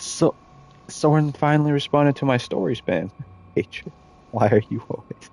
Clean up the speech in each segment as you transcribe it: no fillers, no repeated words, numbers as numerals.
So, Soren finally responded to my story spam. H, why are you always?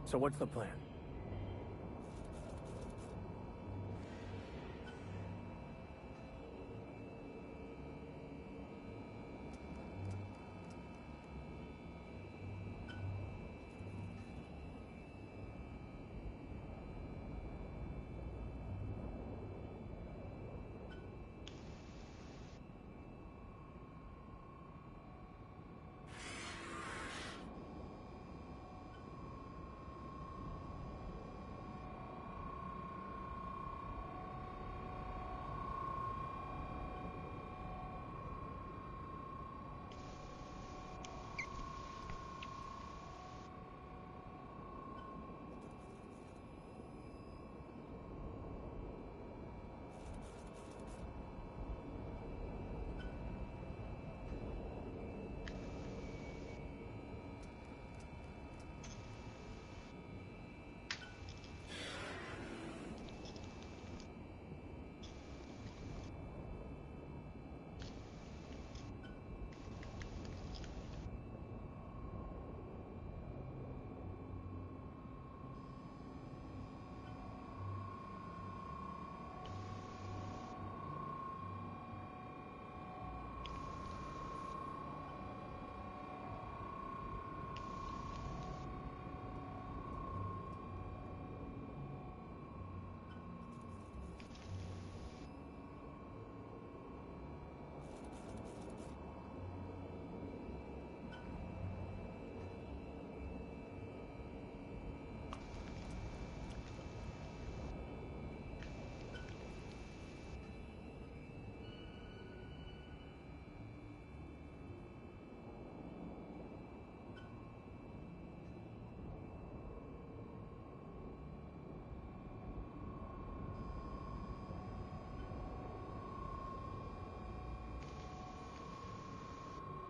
So what's the plan?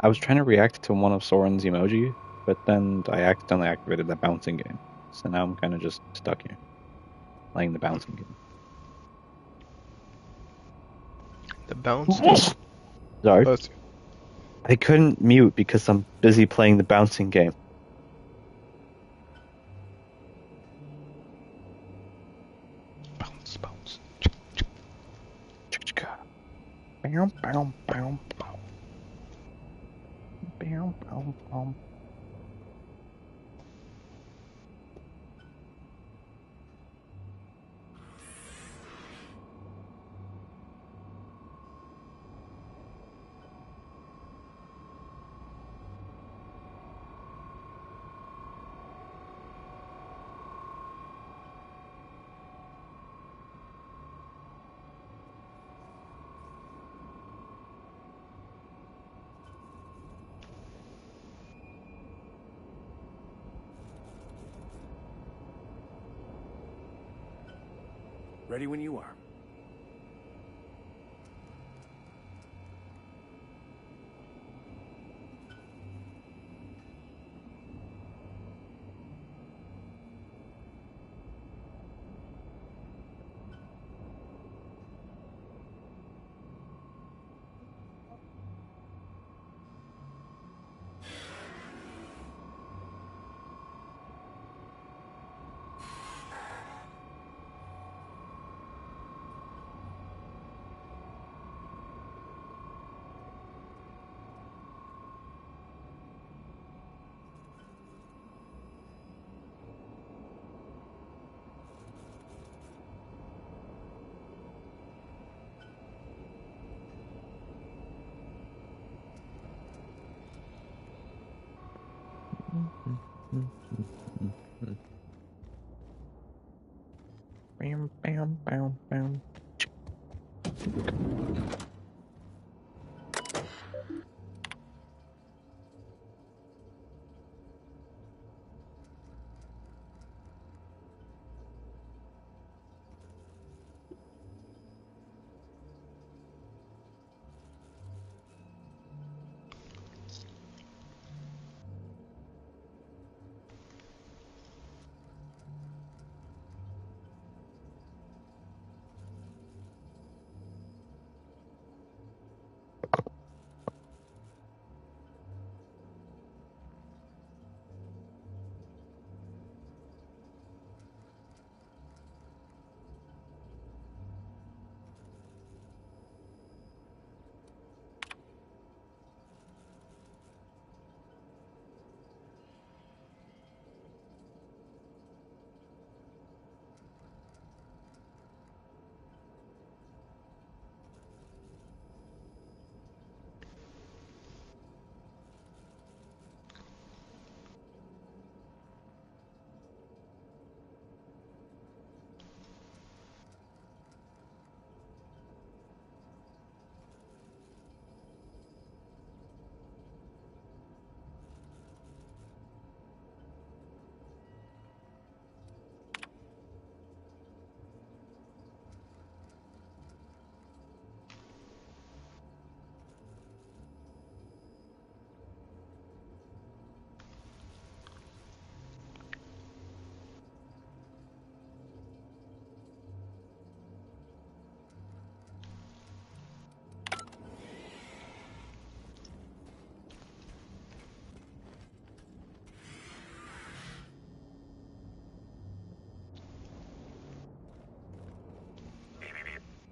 I was trying to react to one of Soren's emoji, but then I accidentally activated that bouncing game. So now I'm kind of just stuck here, playing the bouncing game. The bouncing. Sorry. Oh, I couldn't mute because I'm busy playing the bouncing game. bounce, bounce. Bow, bow, bow, bow. Bow, bow, bow. Ready when you are. Bam, bam, bam.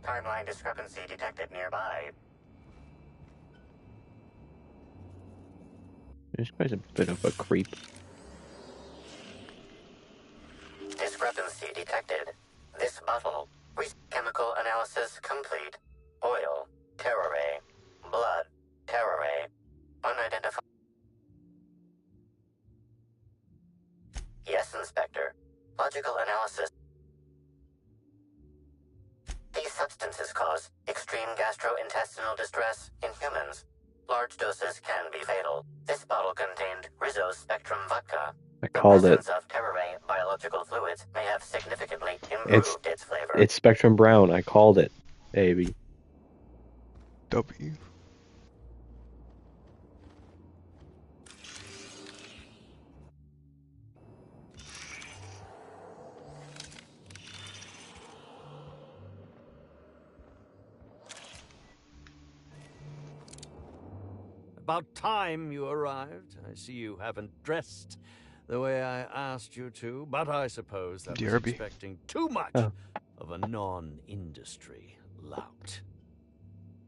Timeline discrepancy detected nearby. This guy's a bit of a creep. Discrepancy detected. This bottle. Chemical analysis complete. Oil. Terrorray. Blood. Terrorray. Unidentified. Yes, Inspector. Logical analysis. These substances cause extreme gastrointestinal distress in humans. Large doses can be fatal. This bottle contained Rizzo's Spectrum vodka. I called The it. presence of Terrorray biological fluids may have significantly improved its flavor. It's Spectrum Brown. I called it, baby. W. About time you arrived. I see you haven't dressed the way I asked you to, but I suppose that was Derby. expecting too much Oh. of a non-industry lout.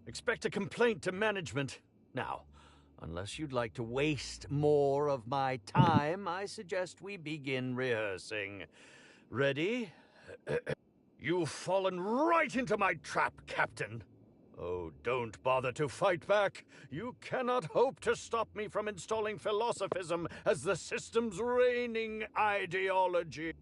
Expect a complaint to management. Now, unless you'd like to waste more of my time, I suggest we begin rehearsing. Ready? You've fallen right into my trap, Captain. Oh, don't bother to fight back. You cannot hope to stop me from installing philosophism as the system's reigning ideology.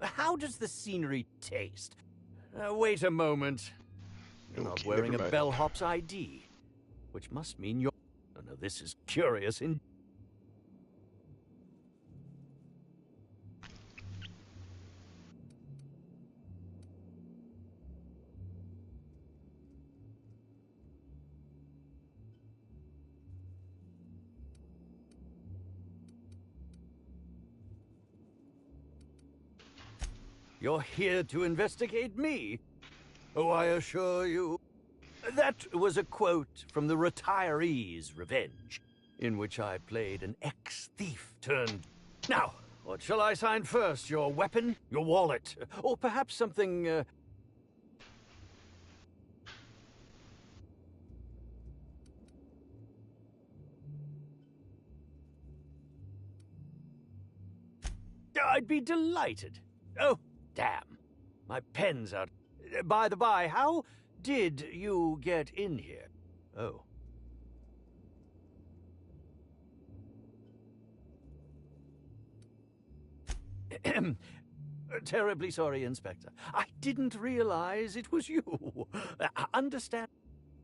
How does the scenery taste? Wait a moment. You're not Okay, wearing never a mind. bellhop's ID, which must mean you're... Oh, no, this is curious in... You're here to investigate me? Oh, I assure you. That was a quote from The Retiree's Revenge, in which I played an ex-thief turned... Now, what shall I sign first? Your weapon? Your wallet? Or perhaps something, I'd be delighted. Oh, damn. My pen's out. By the by, how did you get in here? Oh. Terribly sorry, Inspector. I didn't realize it was you. Understand?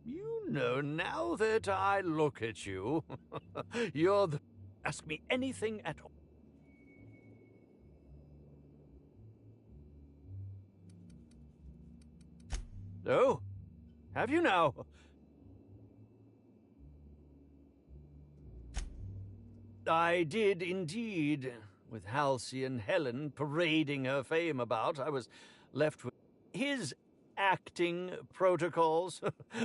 You know, now that I look at you, you're the... Ask me anything at all. Oh, have you now? I did indeed. With Halcyon Helen parading her fame about, I was left with his acting protocols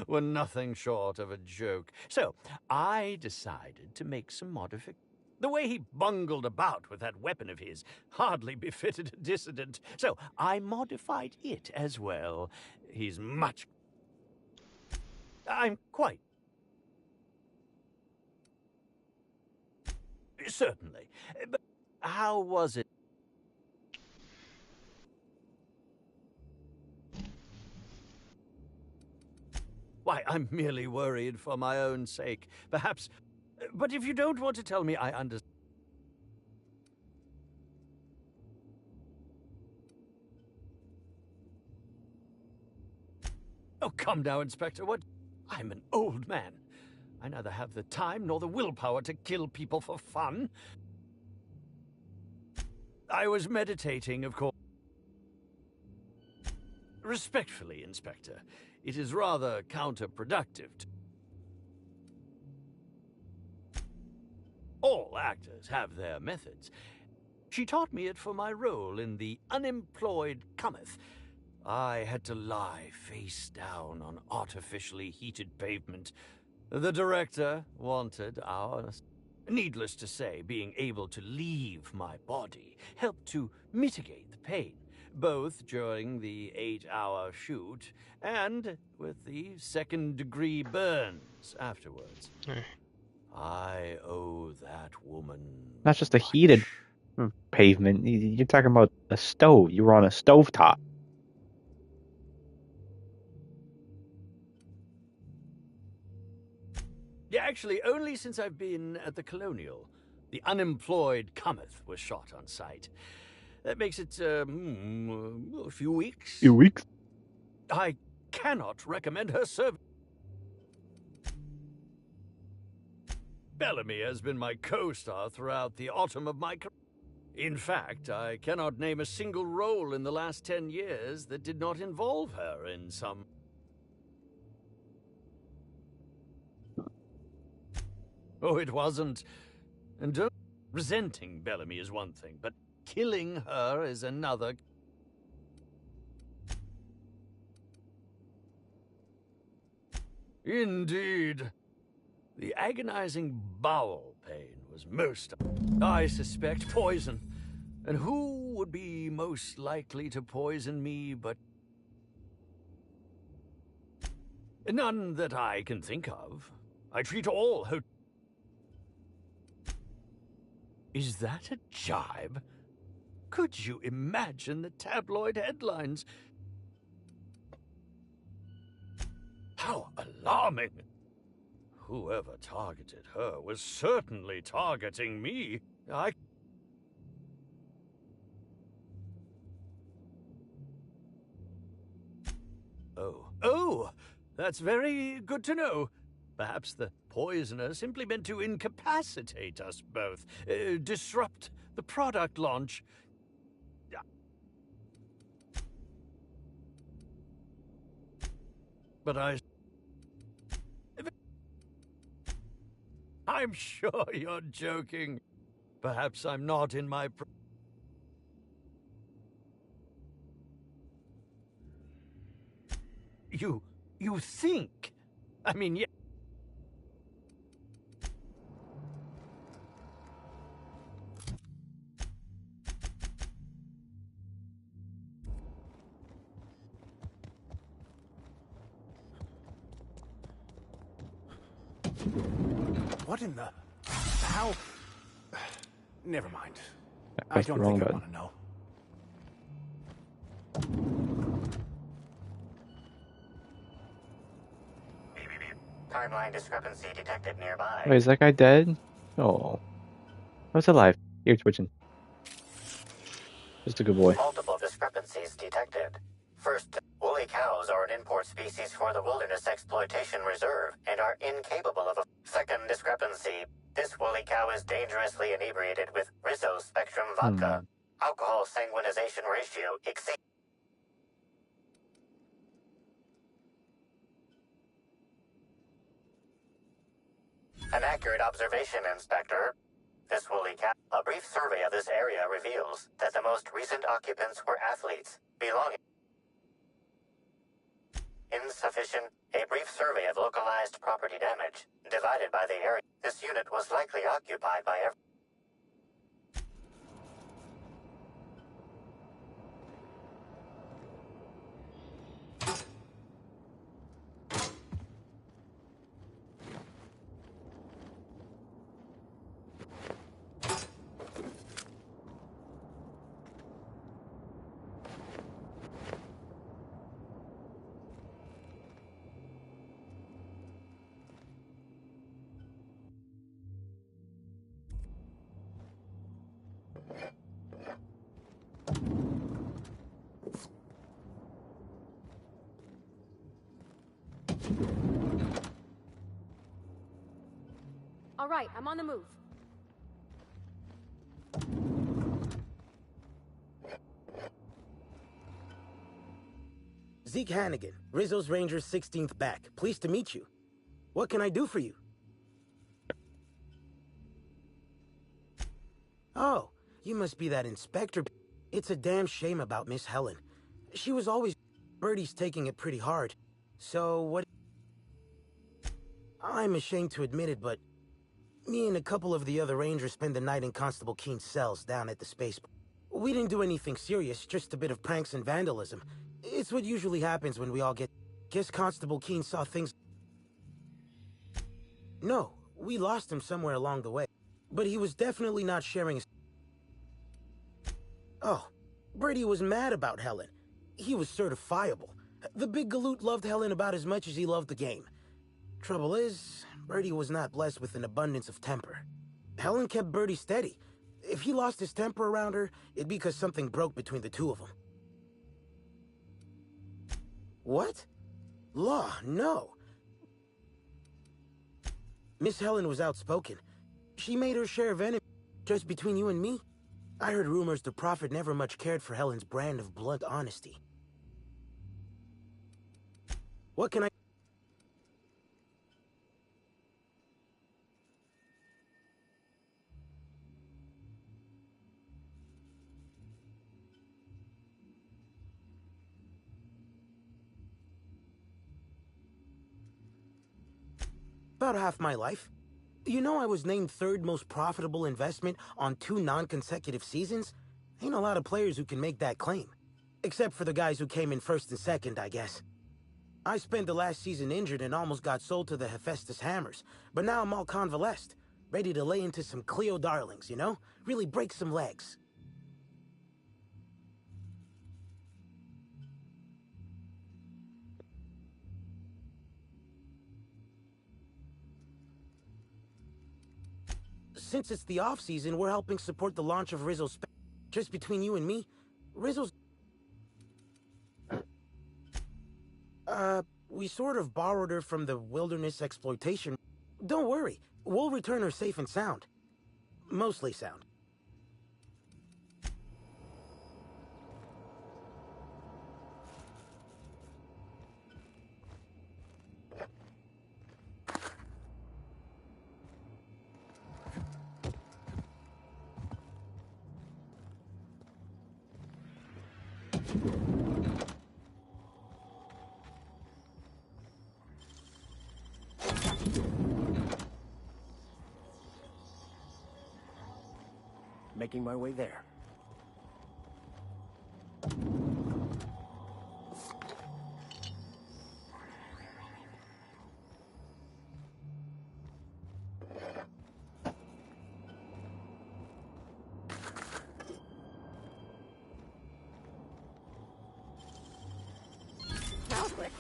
were nothing short of a joke. So I decided to make some modifications. The way he bungled about with that weapon of his hardly befitted a dissident, so I modified it as well. He's much... I'm quite... Certainly. But how was it? Why, I'm merely worried for my own sake. Perhaps... But if you don't want to tell me, I understand. Oh, come now, Inspector. What? I'm an old man. I neither have the time nor the willpower to kill people for fun. I was meditating, of course. Respectfully, Inspector, it is rather counterproductive. All actors have their methods. She taught me it for my role in The Unemployed Cometh. I had to lie face down on artificially heated pavement. The director wanted ours. Needless to say, being able to leave my body helped to mitigate the pain, both during the 8-hour shoot and with the second-degree burns afterwards. I owe that woman Not just a heated pavement. You're talking about a stove. You were on a stovetop. Yeah, actually, only since I've been at the Colonial. The Unemployed Cometh was shot on site. That makes it, a few weeks. Few weeks? I cannot recommend her service. Bellamy has been my co-star throughout the autumn of my career. In fact, I cannot name a single role in the last 10 years that did not involve her in some... Oh, it wasn't. And resenting Bellamy is one thing, but killing her is another. Indeed. The agonizing bowel pain was most... I suspect poison. And who would be most likely to poison me but... None that I can think of. I treat all her... Is that a jibe? Could you imagine the tabloid headlines? How alarming! Whoever targeted her was certainly targeting me. Oh, that's very good to know. Perhaps the poisoner simply meant to incapacitate us both, disrupt the product launch. But I'm sure you're joking. Perhaps I'm not in my... You think? I mean, yeah. What in the... How... Never mind. I pressed the don't wrong think I button. want to know. Timeline discrepancy detected nearby. Wait, is that guy dead? Oh. I was alive. Ear twitching. Just a good boy. Multiple discrepancies detected. First, woolly cows are an import species for the Wilderness Exploitation Reserve and are incapable of a second discrepancy. This woolly cow is dangerously inebriated with Rizzo Spectrum vodka. Alcohol sanguinization ratio exceeds. An accurate observation, Inspector. This woolly cow. A brief survey of this area reveals that the most recent occupants were athletes belonging. Insufficient. A brief survey of localized property damage, divided by the area. This unit was likely occupied by every. All right, I'm on the move. Zeke Hannigan, Rizzo's Rangers 16th back. Pleased to meet you. What can I do for you? Oh, you must be that inspector. It's a damn shame about Miss Helen. She was always... Birdie's taking it pretty hard. So, what... I'm ashamed to admit it, but... Me and a couple of the other Rangers spent the night in Constable Keene's cells down at the spaceport. We didn't do anything serious, just a bit of pranks and vandalism. It's what usually happens when we all get... Guess Constable Keene saw things... No, we lost him somewhere along the way. But he was definitely not sharing his... Oh, Birdie was mad about Helen. He was certifiable. The big galoot loved Helen about as much as he loved the game. Trouble is, Birdie was not blessed with an abundance of temper. Helen kept Birdie steady. If he lost his temper around her, it'd be because something broke between the two of them. What? Law, no. Miss Helen was outspoken. She made her share of enemies. Just between you and me, I heard rumors the Prophet never much cared for Helen's brand of blunt honesty. What can I... About half my life. You know I was named third most profitable investment on 2 non-consecutive seasons? Ain't a lot of players who can make that claim. Except for the guys who came in first and second, I guess. I spent the last season injured and almost got sold to the Hephaestus Hammers, but now I'm all convalesced, ready to lay into some Cleo darlings, you know? Really break some legs. Since it's the off-season, we're helping support the launch of Rizzo's... Just between you and me, Rizzo's... We sort of borrowed her from the Wilderness Exploitation. Don't worry, we'll return her safe and sound. Mostly sound. Making my way there. That was quick.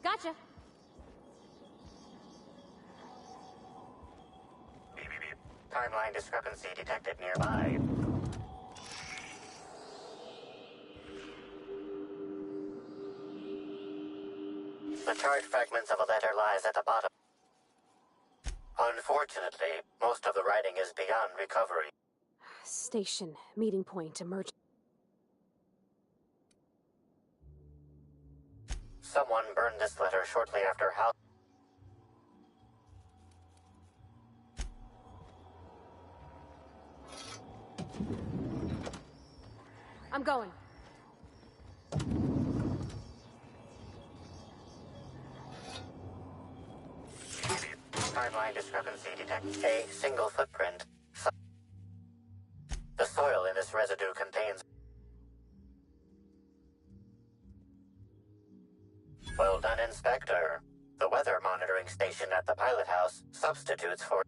Gotcha. Timeline discrepancy detected nearby. The charge fragments of a letter lies at the bottom. Unfortunately, most of the writing is beyond recovery. Station, meeting point, emergency. Someone burned this letter shortly after Hal. I'm going. Timeline discrepancy detected. A single footprint. The soil in this residue contains... Well done, Inspector. The weather monitoring station at the pilot house substitutes for...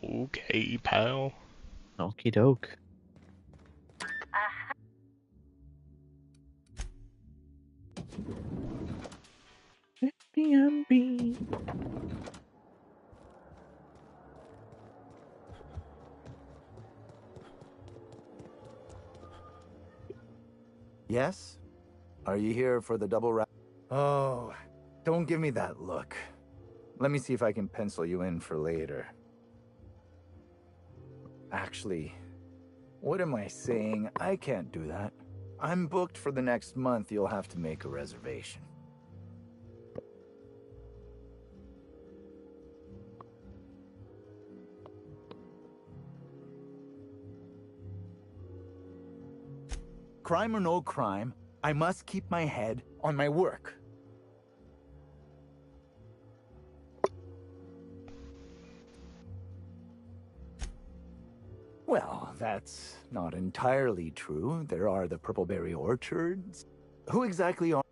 Okay, pal. Okie doke. B&B. Yes? Are you here for the double wrap? Oh, don't give me that look. Let me see if I can pencil you in for later. Actually, what am I saying? I can't do that. I'm booked for the next month. You'll have to make a reservation. Crime or no crime, I must keep my head on my work. Well, that's not entirely true. There are the Purpleberry Orchards. Who exactly are...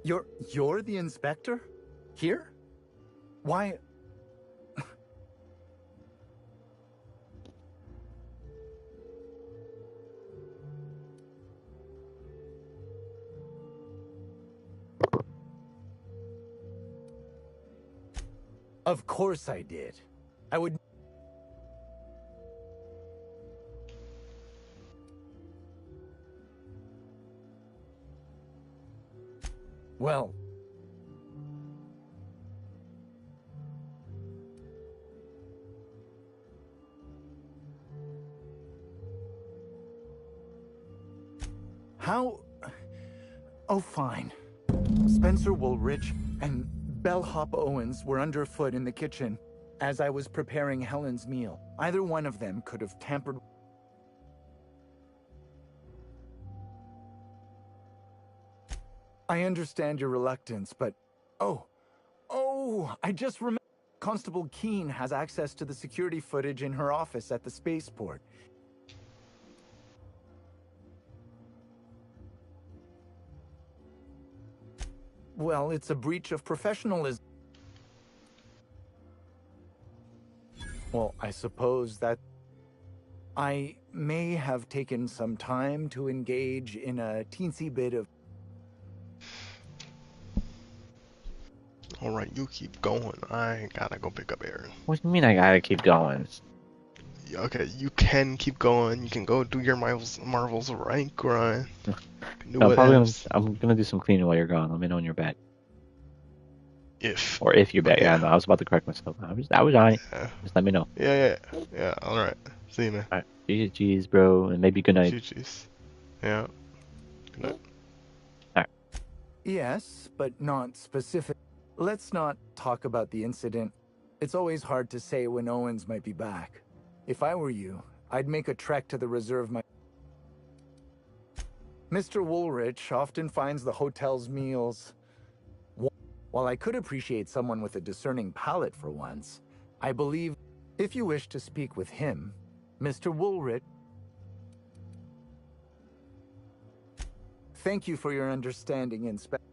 You're the inspector? Here? Why... Of course I did. I would... Well... How... Oh, fine. Spencer Woolrich and Bellhop Owens were underfoot in the kitchen as I was preparing Helen's meal. Either one of them could have tampered... I understand your reluctance, but... Oh, I just remembered. Constable Keene has access to the security footage in her office at the spaceport. well, it's a breach of professionalism. Well, I suppose that I may have taken some time to engage in a teensy bit of... Alright, you keep going. I gotta go pick up Aaron. What do you mean I gotta keep going? Okay, you can keep going. You can go do your Marvel's rank grind. Do I'm what probably else. I'm gonna do some cleaning while you're gone. Let me know when you're back. If. Or if you're back. Yeah. Yeah, no, I was about to correct myself. I was on it. Yeah, Just let me know. yeah. Alright. See you, man. Alright. GG's, bro, and maybe good night. GG's. Yeah. Good night. Yes, but not specific. Let's not talk about the incident. It's always hard to say when Owens might be back. If I were you, I'd make a trek to the reserve Mr. Woolrich often finds the hotel's meals. While I could appreciate someone with a discerning palate for once, I believe if you wish to speak with him, Mr. Woolrich... Thank you for your understanding, Inspector.